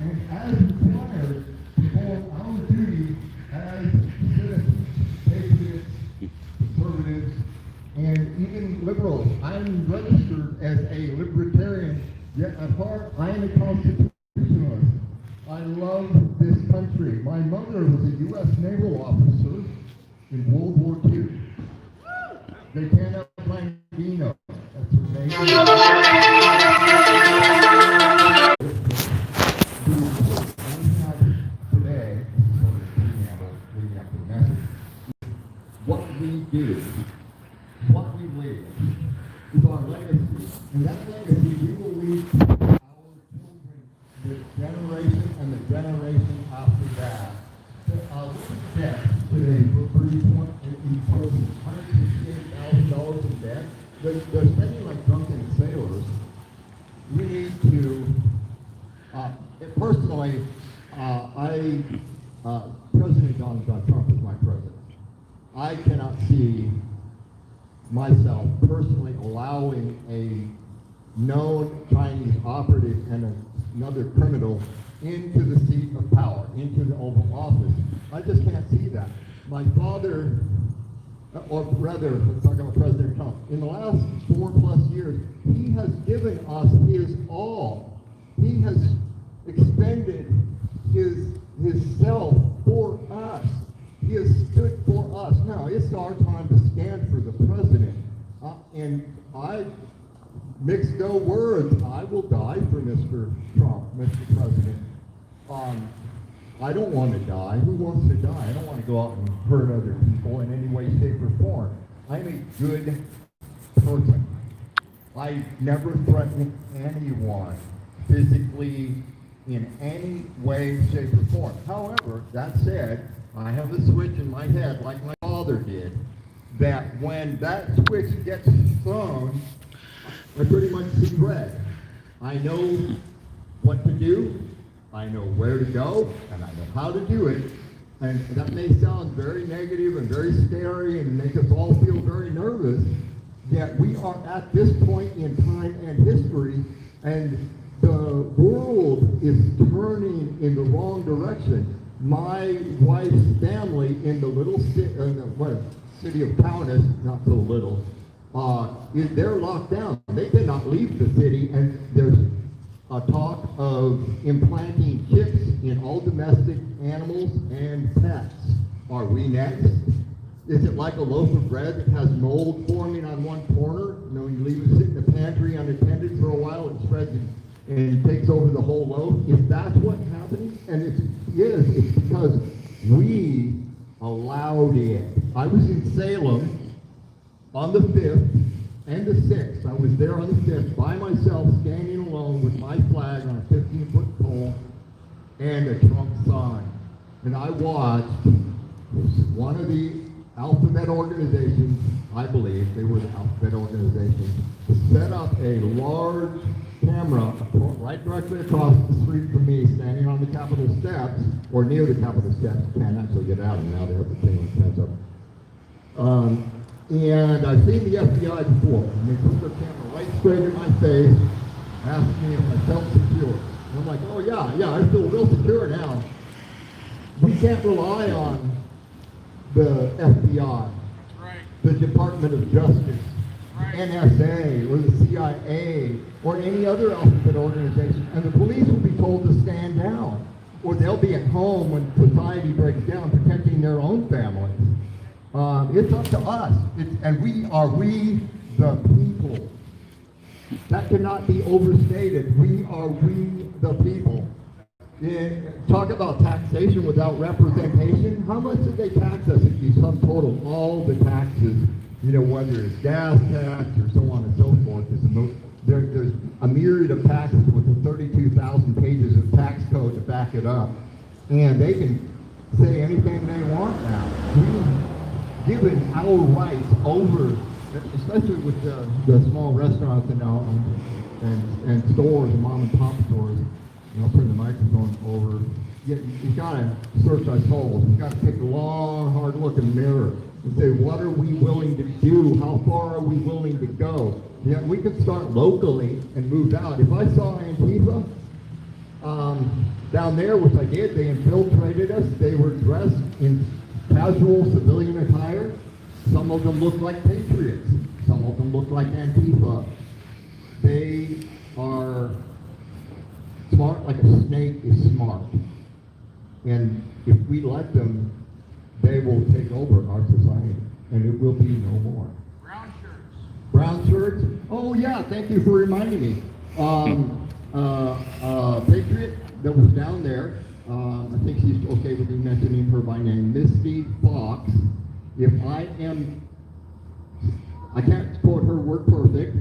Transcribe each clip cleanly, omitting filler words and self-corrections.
and as required, perform our duty as citizens, patriots, conservatives, and even liberals. I'm registered as a libertarian, yet at heart I am a constitutionalist. I love this country. My mother was a U.S. naval officer in World War II. Gaetano Blandino, that's her name. Today, leading up to the message, what we do, what we live, is our legacy. And that legacy we will leave to our children, the generation and the generation after that. Debt today for $168,000 in debt. They're spending like drunken sailors. We need to, personally, President Donald Trump is my president. I cannot see myself personally allowing a known Chinese operative and another criminal into the seat of power, into the Oval Office. I just can't see that. My father, or rather, let's talk about President Trump. In the last 4+ years, he has given us his all. He has expended his self for us. He has stood for us. Now, it's our time to stand for the president. And I mix no words. I will die for Mr. Trump, Mr. President. I don't want to die. Who wants to die? I don't want to go out and hurt other people in any way, shape, or form. I'm a good person. I never threaten anyone physically in any way, shape, or form. However, that said, I have a switch in my head, like my father did, that when that switch gets thrown, I pretty much see red. I know what to do, I know where to go, and I know how to do it. And that may sound very negative and very scary and make us all feel very nervous, yet we are at this point in time and history, and the world is turning in the wrong direction. My wife's family in the little city of Kaunas, not so little, they're locked down. They cannot leave the city, and there's a talk of implanting chips in all domestic animals and pets. Are we next? Is it like a loaf of bread that has mold forming on one corner? You know, you leave it sit in the pantry unattended for a while, it spreads and takes over the whole loaf. If that's what's happening, and it's because we allowed it. I was in Salem on the 5th and the 6th. I was there on the 5th by myself, standing alone with my flag on a 15-foot pole and a Trump sign. And I watched one of the alphabet organizations, I believe they were the alphabet organizations, set up a large camera right directly across the street from me, standing on the Capitol steps, or near the Capitol steps. You can't actually get out now, they have the chain fence up. And I've seen the FBI before, and they put their camera right straight in my face, asked me if I felt secure. And I'm like, oh yeah, I feel real secure now. We can't rely on the FBI, right, the Department of Justice, right, NSA, or the CIA, or any other alphabet organization, and the police will be told to stand down, or they'll be at home when society breaks down, protecting their own families. It's up to us, and we the people. That cannot be overstated. We the people. Talk about taxation without representation. How much did they tax us if you sum total all the taxes, whether it's gas tax or so on and so forth? There's a myriad of taxes with 32,000 pages of tax code to back it up. And they can say anything they want now. We've given our rights over, especially with the small restaurants and stores and mom and pop stores. I'll turn the microphone over. You've got to search our souls. We've got to take a long, hard look in the mirror and say, what are we willing to do? How far are we willing to go? Yeah, we could start locally and move out. If I saw Antifa, Down there, which I did, they infiltrated us. They were dressed in casual civilian attire. Some of them looked like patriots. Some of them looked like Antifa. They are smart like a snake is smart. And if we let them, they will take over our society, and it will be no more. Brown shirts. Brown shirts? Oh yeah, thank you for reminding me. Patriot that was down there, I think she's okay with me mentioning her by name, Misty Fox. If I can't quote her word perfect,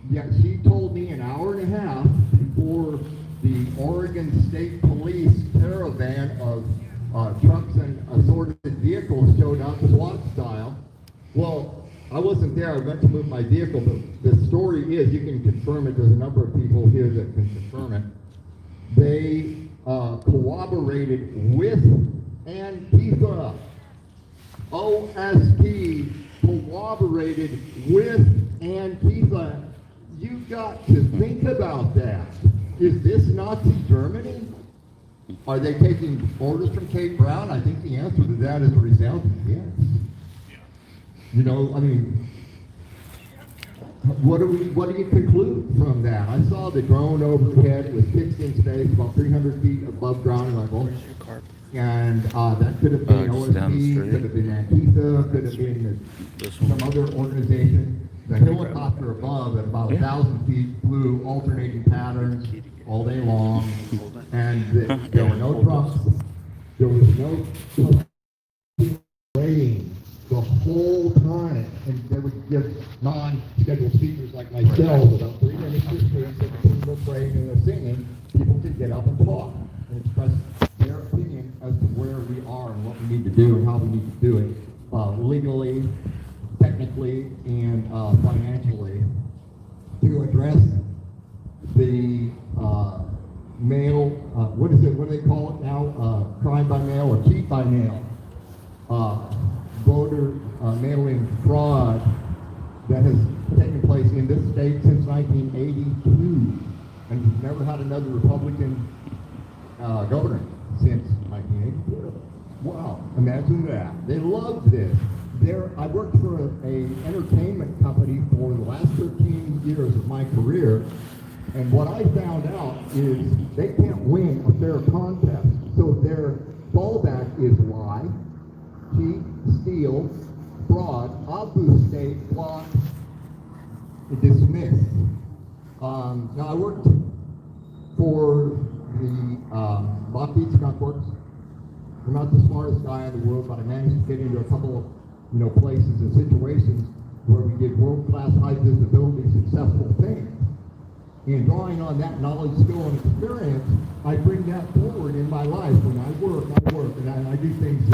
yet she told me an hour and a half before the Oregon State Police caravan of trucks and assorted vehicles showed up SWAT style. Well, I wasn't there. I went to move my vehicle, but the story is, you can confirm it. There's a number of people here that can confirm it. They cooperated with Antifa. OSP cooperated with Antifa. You got to think about that. Is this Nazi Germany? Are they taking orders from Kate Brown? I think the answer to that is a resounding yes. You know, I mean, what do you conclude from that? I saw the drone overhead. It was fixed in space, about 300 feet above ground level. And that could have been OSP, could have been Antifa, could have been some other organization. The helicopter above at about 1,000 feet flew alternating patterns all day long, and there were no trucks. There was no rain the whole time, and they would give non-scheduled speakers like myself about 3 minutes to speak, so the people were praying and they're singing, people could get up and talk and express their opinion as to where we are and what we need to do and how we need to do it legally, technically, and financially to address the mail, what do they call it now? Crime by mail or cheat by mail. Voter mail-in fraud that has taken place in this state since 1982. And we've never had another Republican governor since 1982. Wow, imagine that. They loved this. I worked for an entertainment company for the last 13 years of my career, and what I found out is they can't win a fair contest. So their fallback is lie, cheat, steal, fraud, obfuscate, plot, dismiss. Now I worked for the Lockheed Skunk Works. I'm not the smartest guy in the world, but I managed to get into a couple of places and situations where we did world-class, high visibility, successful things. And drawing on that knowledge, skill, and experience, I bring that forward in my life. When I work, and I do things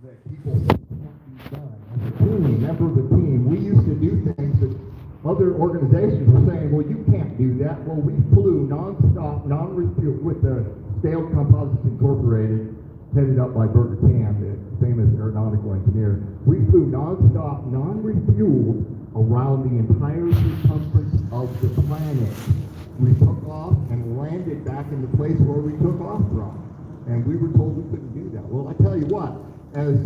that people say can't be done. As a team, member of the team, we used to do things that other organizations were saying, well, you can't do that. Well, we flew non-stop, non-refuel with the Stale Composites Incorporated, headed up by Berger Tam, the famous aeronautical engineer. We flew non-stop, non-refueled around the entire circumference of the planet. We took off and landed back in the place where we took off from. And we were told we couldn't do that. Well, I tell you what, as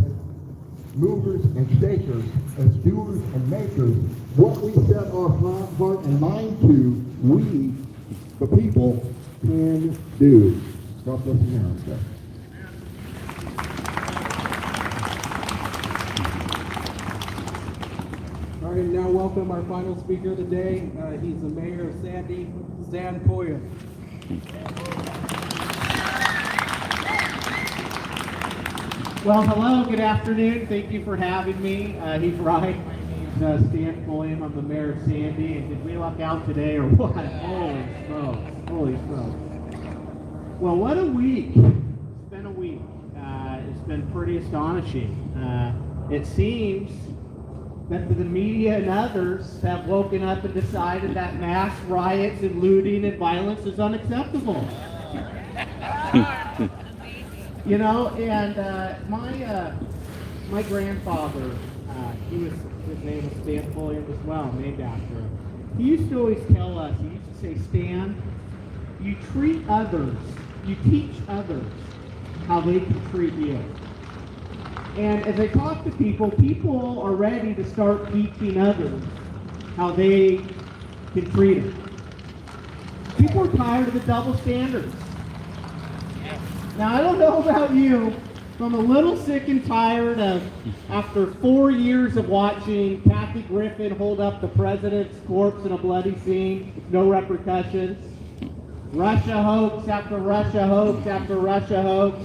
movers and shakers, as doers and makers, what we set our heart and mind to, we, the people, can do. God bless America. All right, now welcome our final speaker of the day. He's the mayor of Sandy, Stan Poyen. Well, hello, good afternoon. Thank you for having me. He's right. My name's Stan Poyen. I'm the mayor of Sandy. And did we luck out today or what? Holy smokes. Holy smokes. Well, what a week. It's been a week. It's been pretty astonishing. It seems that the media and others have woken up and decided that mass riots and looting and violence is unacceptable. My grandfather, his name was Stan Poyen as well, named after him. He used to always tell us, he used to say, Stan, you treat others, you teach others how they can treat you. And as I talk to people, people are ready to start teaching others how they can treat them. People are tired of the double standards. Now, I don't know about you, but I'm a little sick and tired of, after 4 years of watching Kathy Griffin hold up the president's corpse in a bloody scene with no repercussions, Russia hoax after Russia hoax after Russia hoax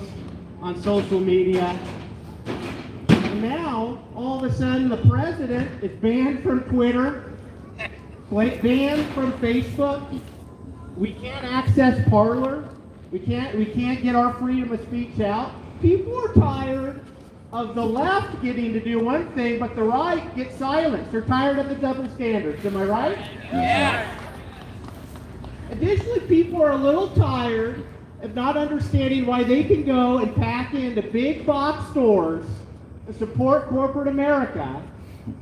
on social media. And now, all of a sudden, the president is banned from Twitter, banned from Facebook. We can't access Parler. We can't get our freedom of speech out. People are tired of the left getting to do one thing, but the right gets silenced. They're tired of the double standards. Am I right? Yeah. Additionally, people are a little tired of not understanding why they can go and pack into big box stores and support corporate America,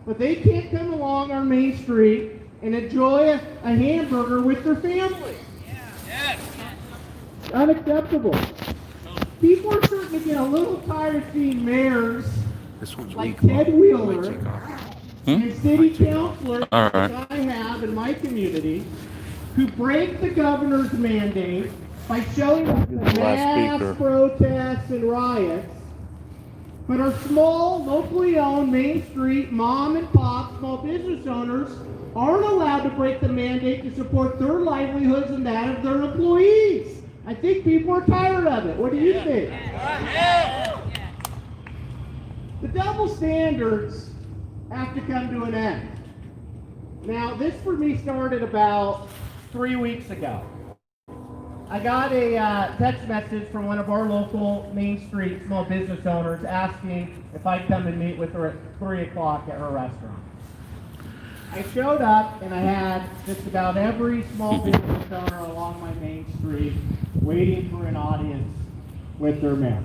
but they can't come along our main street and enjoy a hamburger with their family. Yes. Unacceptable. People are starting to get a little tired of seeing mayors This one's like weak. Ted Might Wheeler take off. and city councilors All right. that I have in my community who break the governor's mandate by showing up in Last mass speaker. protests and riots, but our small, locally owned Main Street mom and pop small business owners aren't allowed to break the mandate to support their livelihoods and that of their employees. I think people are tired of it. What do you think? The double standards have to come to an end. Now, this for me started about 3 weeks ago. I got a text message from one of our local Main Street small business owners asking if I'd come and meet with her at 3 o'clock at her restaurant. I showed up and I had just about every small business owner along my main street waiting for an audience with their mayor.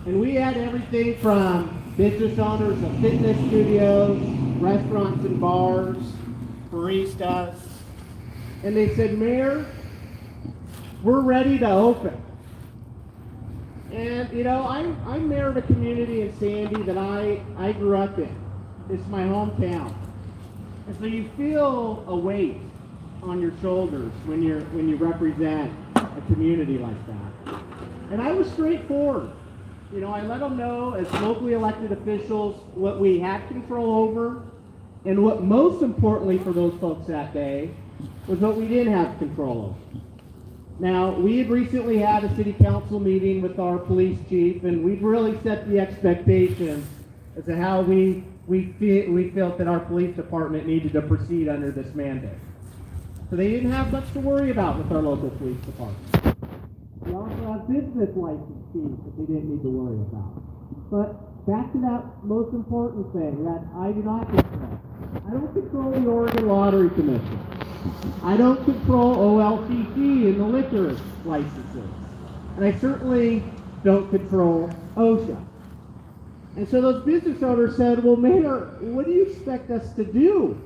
And we had everything from business owners of fitness studios, restaurants and bars, baristas. And they said, Mayor, we're ready to open. And, you know, I'm mayor of a community in Sandy that I grew up in. It's my hometown. And so you feel a weight on your shoulders when you represent a community like that. And I was straightforward. You know, I let them know as locally elected officials what we had control over, and what most importantly for those folks that day was what we didn't have control over. Now, we had recently had a city council meeting with our police chief, and we've really set the expectations as to how we felt that our police department needed to proceed under this mandate. So they didn't have much to worry about with our local police department. We also have business license fees that they didn't need to worry about. But back to that most important thing that I do not control. I don't control the Oregon Lottery Commission. I don't control OLCC and the liquor licenses. And I certainly don't control OSHA. And so those business owners said, well, Mayor, what do you expect us to do?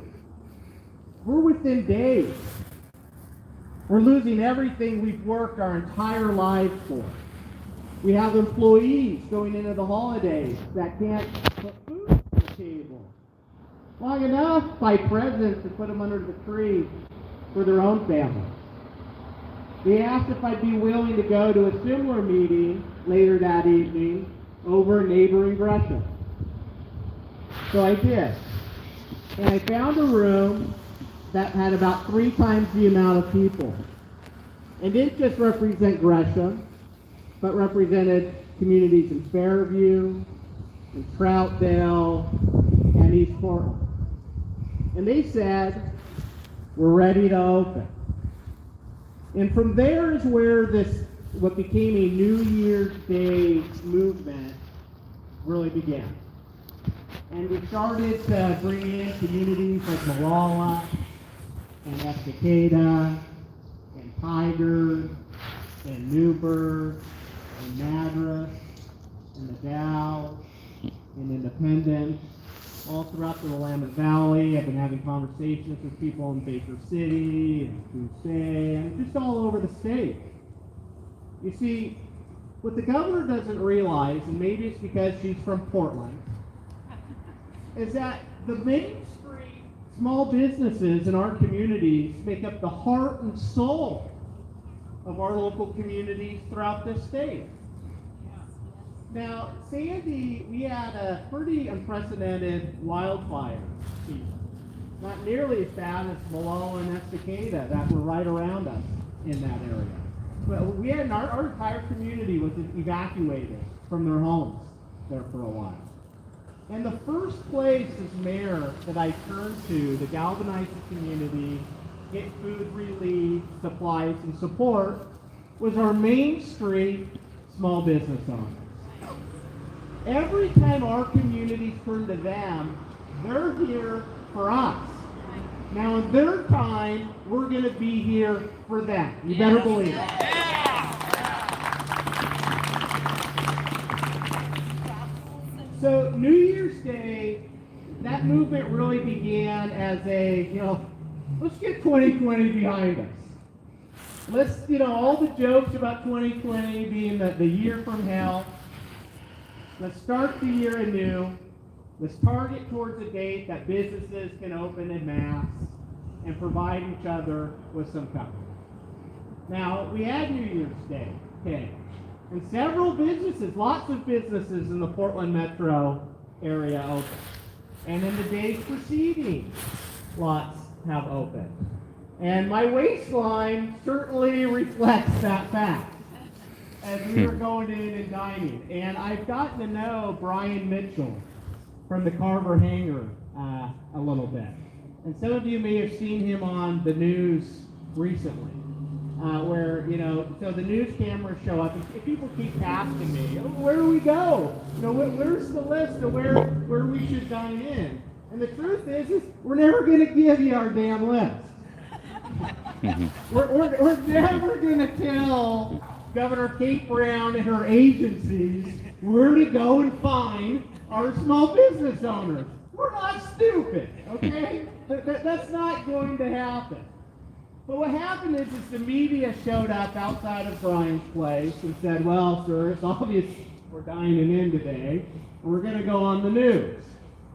We're within days. We're losing everything we've worked our entire lives for. We have employees going into the holidays that can't put food on the table. Long enough by presidents to put them under the tree for their own family. They asked if I'd be willing to go to a similar meeting later that evening over in neighboring Gresham. So I did. And I found a room that had about 3 times the amount of people. It didn't just represent Gresham, but represented communities in Fairview, in Troutdale, and East Portland. And they said, we're ready to open. And from there is where what became a New Year's Day movement really began. And we started to bring in communities like Malala and Estacada and Tigard and Newburgh and Madras and the Dow and Independence all throughout the Willamette Valley. I've been having conversations with people in Baker City and Crusade and just all over the state. You see, what the governor doesn't realize, and maybe it's because she's from Portland, is that the Main Street small businesses in our communities make up the heart and soul of our local communities throughout this state. Now, Sandy, we had a pretty unprecedented wildfire season. Not nearly as bad as Malala and Estacada that were right around us in that area. But we had our entire community was evacuated from their homes there for a while. And the first place as mayor that I turned to galvanize the community, get food relief, supplies, and support was our Main Street small business owners. Every time our communities turn to them, they're here for us. Now in their time, we're going to be here for them. You better believe it. So New Year's Day, that movement really began as let's get 2020 behind us. Let's, all the jokes about 2020 being the year from hell. Let's start the year anew. Let's target towards a date that businesses can open en masse and provide each other with some cover. Now, we had New Year's Day, okay, and several businesses, lots of businesses in the Portland metro area opened. And in the days preceding, lots have opened. And my waistline certainly reflects that fact as we were going in and dining. And I've gotten to know Brian Mitchell from the Carver Hangar a little bit. And some of you may have seen him on the news recently, where, so the news cameras show up and people keep asking me, where do we go? Where's the list of where we should dine in? And the truth is we're never going to give you our damn list. We're never going to tell Governor Kate Brown and her agencies where to go and find our small business owners. We're not stupid, okay? That's not going to happen. But what happened is the media showed up outside of Brian's place and said, well, sir, it's obvious we're dining in today. We're going to go on the news.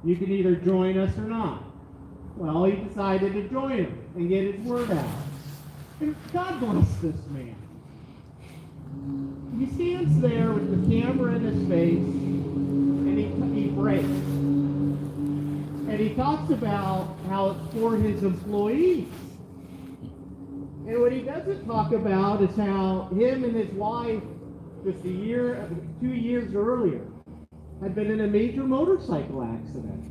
You can either join us or not. Well, he decided to join him and get his word out. And God bless this man. He stands there with the camera in his face, and he breaks. And he talks about how it's for his employees. And what he doesn't talk about is how him and his wife, just 2 years earlier, had been in a major motorcycle accident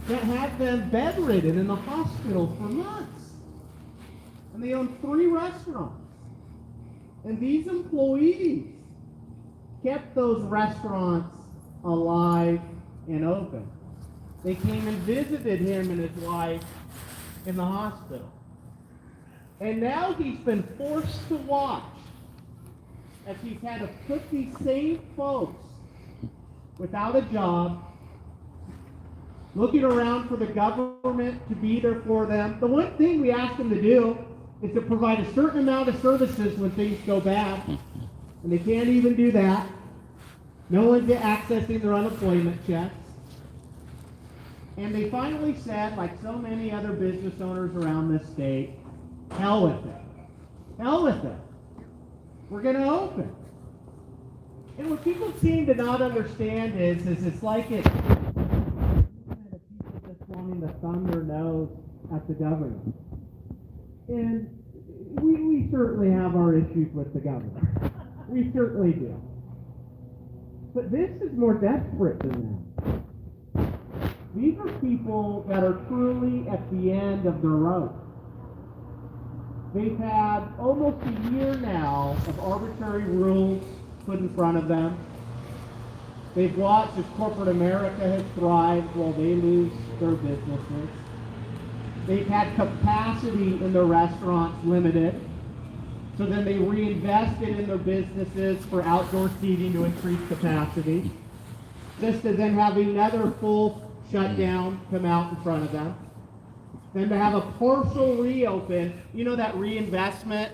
that had them bedridden in the hospital for months. And they own 3 restaurants. And these employees kept those restaurants alive and open. They came and visited him and his wife in the hospital. And now he's been forced to watch as he's had to put these same folks without a job, looking around for the government to be there for them. The one thing we asked them to do is to provide a certain amount of services when things go bad, and they can't even do that. No one's accessing their unemployment checks. And they finally said, like so many other business owners around this state, hell with it. Hell with it. We're going to open. And what people seem to not understand is it's like it's people just wanting to thumb their nose at the governor. And we certainly have our issues with the governor. We certainly do. But this is more desperate than that. These are people that are truly at the end of their rope. They've had almost a year now of arbitrary rules put in front of them. They've watched as corporate America has thrived while they lose their businesses. They've had capacity in their restaurants limited, so then they reinvested in their businesses for outdoor seating to increase capacity, just to then have another full shut down come out in front of them. Then to have a partial reopen, you know, that reinvestment,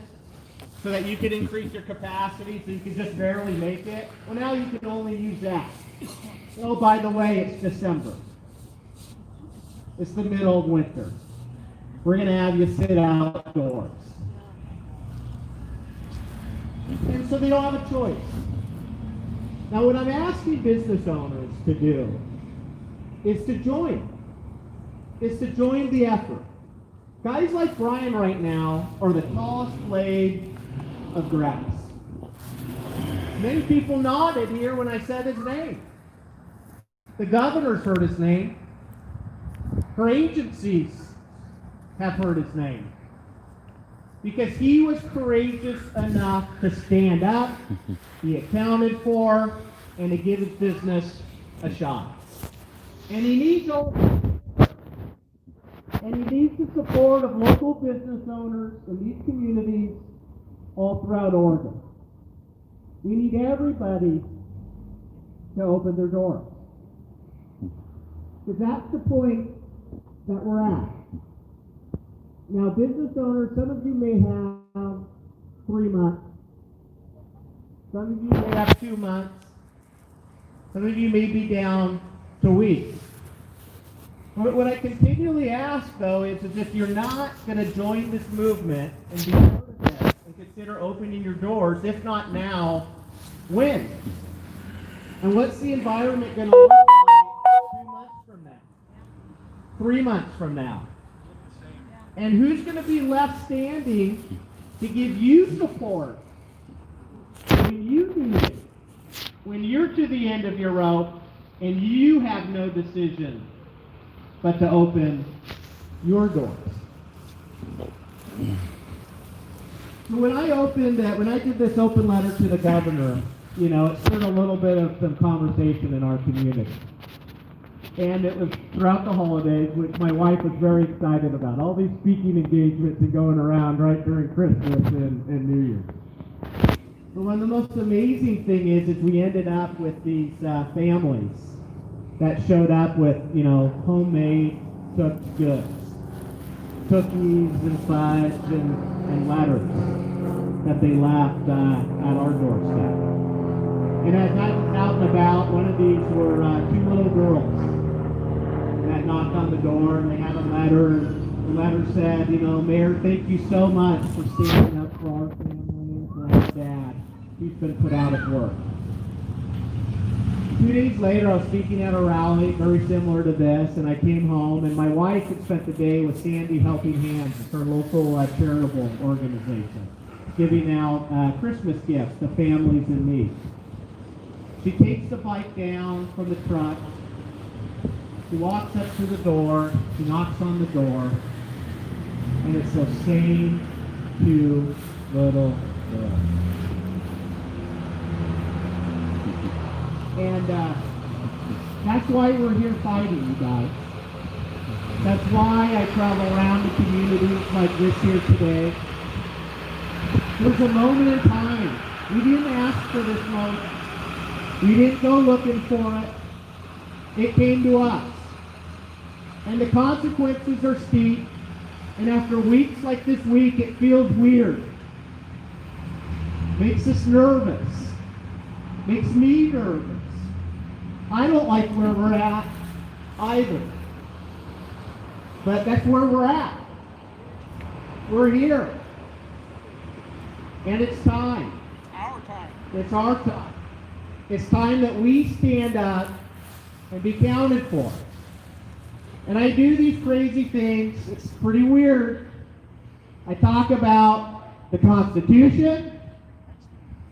so that you could increase your capacity so you could just barely make it. Well, now you can only use that. Oh, by the way, it's December. It's the middle of winter. We're going to have you sit outdoors. And so they don't have a choice. Now, what I'm asking business owners to do is to join. Is to join the effort. Guys like Brian right now are the tallest blade of grass. Many people nodded here when I said his name. The governor's heard his name. Her agencies have heard his name. Because he was courageous enough to stand up, be accounted for, and to give his business a shot. And he needs the support of local business owners in these communities all throughout Oregon. We need everybody to open their doors. Because that's the point that we're at. Now, business owners, some of you may have 3 months. Some of you may have 2 months. Some of you may be down to weeks. But what I continually ask, though, is if you're not going to join this movement and be part of this and consider opening your doors, if not now, when? And what's the environment going to look like 2 months from now? 3 months from now? And who's going to be left standing to give you support when you need it? When you're to the end of your rope and you have no decision but to open your doors. So when I did this open letter to the governor, you know, it stirred a little bit of some conversation in our community. And it was throughout the holidays, which my wife was very excited about. All these speaking engagements and going around right during Christmas and New Year's. But one of the most amazing thing is we ended up with these families that showed up with, you know, homemade cooked goods. Cookies and fudge and letters that they left at our doorstep. And as I was out and about, one of these were 2 little girls that knocked on the door, and they had a letter. The letter said, you know, Mayor, thank you so much for standing up for our family and for our dad. He's been put out of work. 2 days later, I was speaking at a rally very similar to this, and I came home, and my wife had spent the day with Sandy Helping Hands, it's our local charitable organization, giving out Christmas gifts to families in need. She takes the bike down from the truck. She walks up to the door. She knocks on the door. And it's those same 2 little girls. And that's why we're here fighting, you guys. That's why I travel around the communities like this here today. There's a moment in time. We didn't ask for this moment. We didn't go looking for it. It came to us. And the consequences are steep. And after weeks like this week, it feels weird. Makes us nervous. Makes me nervous. I don't like where we're at either. But that's where we're at. We're here. And it's time. Our time. It's our time. It's time that we stand up and be counted for. And I do these crazy things. It's pretty weird. I talk about the Constitution,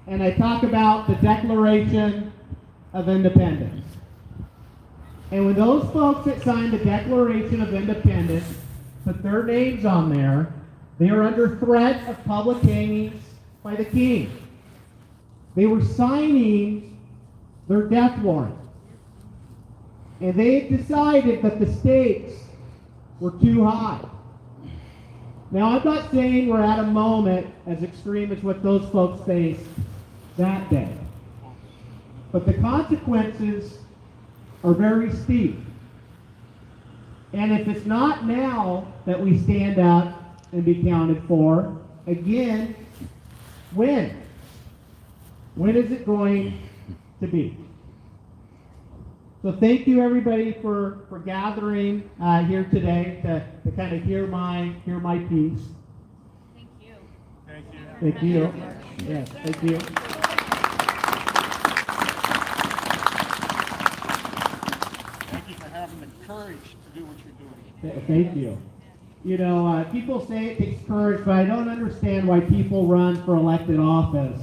and I talk about the Declaration of Independence. And when those folks that signed the Declaration of Independence put their names on there, they are under threat of public hangings by the king. They were signing their death warrant. And they had decided that the stakes were too high. Now, I'm not saying we're at a moment as extreme as what those folks faced that day. But the consequences are very steep. And if it's not now that we stand up and be counted for, again, when? When is it going to be? So thank you everybody for gathering here today to kind of hear my piece. Thank you. Thank you. Yes, thank you. Thank you for having the courage to do what you're doing. Thank you. You know, people say it takes courage, but I don't understand why people run for elected office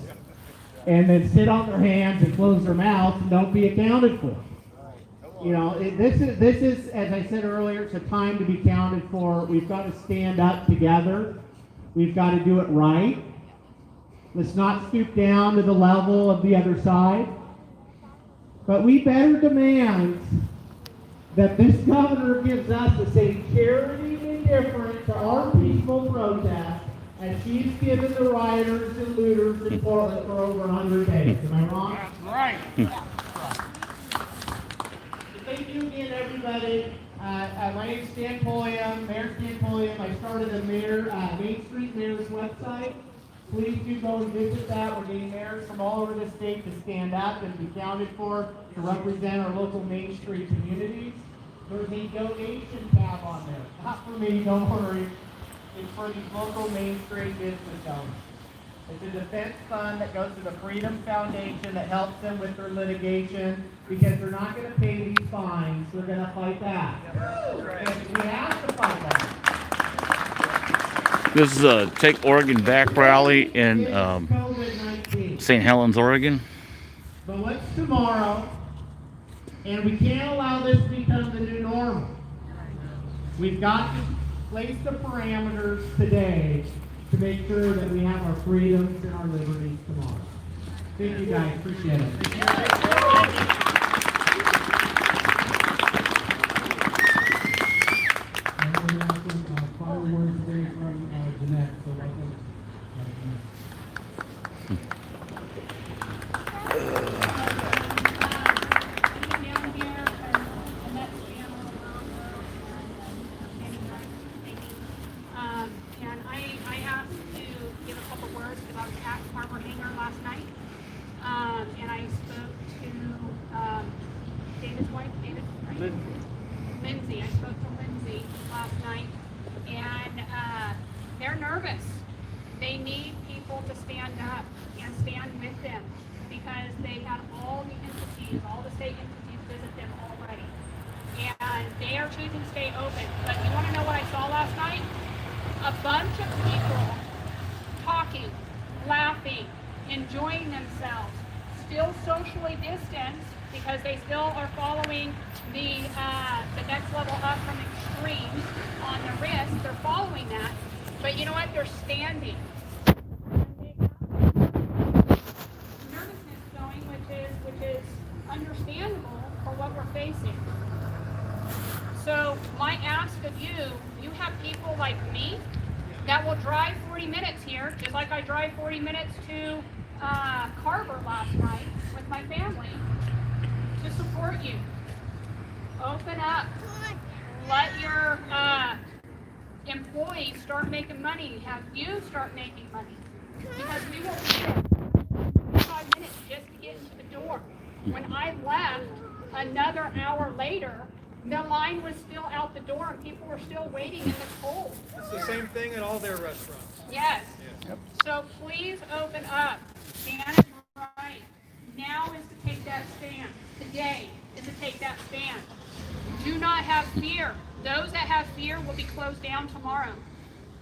and then sit on their hands and close their mouths and don't be accounted for. You know, this is, as I said earlier, it's a time to be counted for. We've got to stand up together. We've got to do it right. Let's not stoop down to the level of the other side. But we better demand that this governor gives us the same charity and indifference to our peaceful protest as she's given the rioters and looters in Portland for over 100 days. Am I wrong? That's right. Thank you again, everybody. My name's Stan Pulliam, Mayor Stan Pulliam. I started the Main Street Mayor's website. Please do go and visit that. We're getting mayors from all over the state to stand up and be counted for to represent our local Main Street communities. There's a donation tab on there. Not for me, don't worry. It's for these local Main Street business owners. It's a defense fund that goes to the Freedom Foundation that helps them with their litigation because they're not going to pay these fines. They're going to fight back. And we have to fight back. This is a Take Oregon Back rally in COVID-19. St. Helens, Oregon. But what's tomorrow? And we can't allow this to become the new normal. We've got to place the parameters today to make sure that we have our freedoms and our liberties tomorrow. Thank you guys, appreciate it. Final words today from Jeanette, so welcome. And I asked to give a couple words because I was at Harbor Hangar last night. And I spoke to David's wife, David, right? Lindsay. I spoke to Lindsay last night, and they're nervous. They need people to stand up and stand with them because they had all the entities, all the state entities visit them already. And they are choosing to stay open. But you want to know what I saw last night? A bunch of people talking, laughing, enjoying themselves, still socially distanced because they still are following the next level up from extremes on the wrist. They're following that. But you know what? They're standing. Nervousness going, which is understandable for what we're facing. So my ask of you, you have people like me that will drive 40 minutes here, just like I drive 40 minutes to Carver last night with my family to support you. Open up. Let your employees start making money. Have you start making money. Because we will be there 5 minutes just to get into the door. When I left another hour later, the line was still out the door and people were still waiting in the cold. It's the same thing at all their restaurants. Yes. So please open up. Stand is right. Now is to take that stand. Today is to take that stand. Do not have fear. Those that have fear will be closed down tomorrow.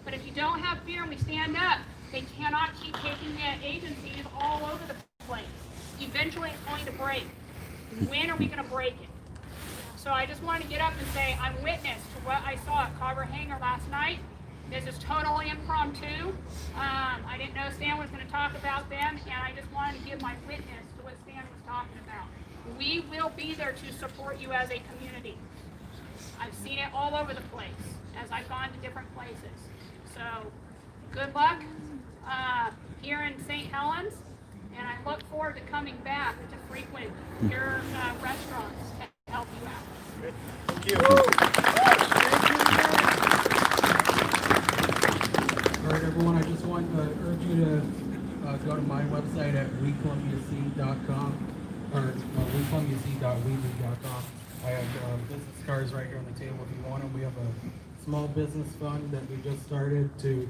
But if you don't have fear and we stand up, they cannot keep taking the agencies all over the place. Eventually it's going to break. When are we going to break it? So I just wanted to get up and say I'm witness to what I saw at Carver Hangar last night. This is totally impromptu. I didn't know Stan was going to talk about them, and I just wanted to give my witness to what Stan was talking about. We will be there to support you as a community. I've seen it all over the place as I've gone to different places. So good luck here in St. Helens, and I look forward to coming back to frequent your restaurants to help you out. Thank you. urge you to go to my website at wecolumbiaseed.com or wecolumbiaseed.weebly.com. I have business cards right here on the table if you want them. We have a small business fund that we just started to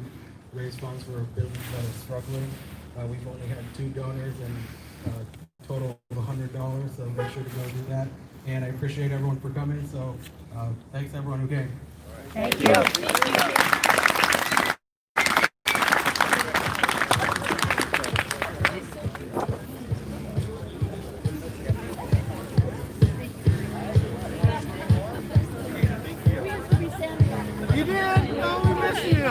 raise funds for a business that is struggling. We've only had 2 donors and total of $100, so make sure to go do that. And I appreciate everyone for coming, so thanks everyone who came. Thank you. You did? Oh, we miss you.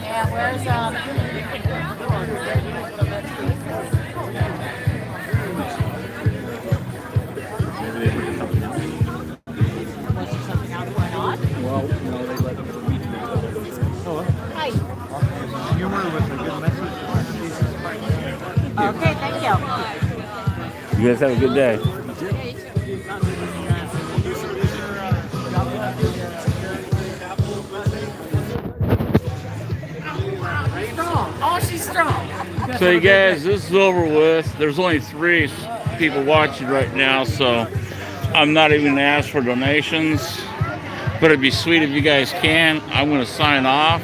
Yeah, where's was there something else going on? Well, no, they let them meet. Hi. Humor with a good message. Okay, thank you. You guys have a good day. Oh, she's strong. So you guys, this is over with. There's only 3 people watching right now, so I'm not even gonna ask for donations. But it'd be sweet if you guys can. I'm gonna sign off.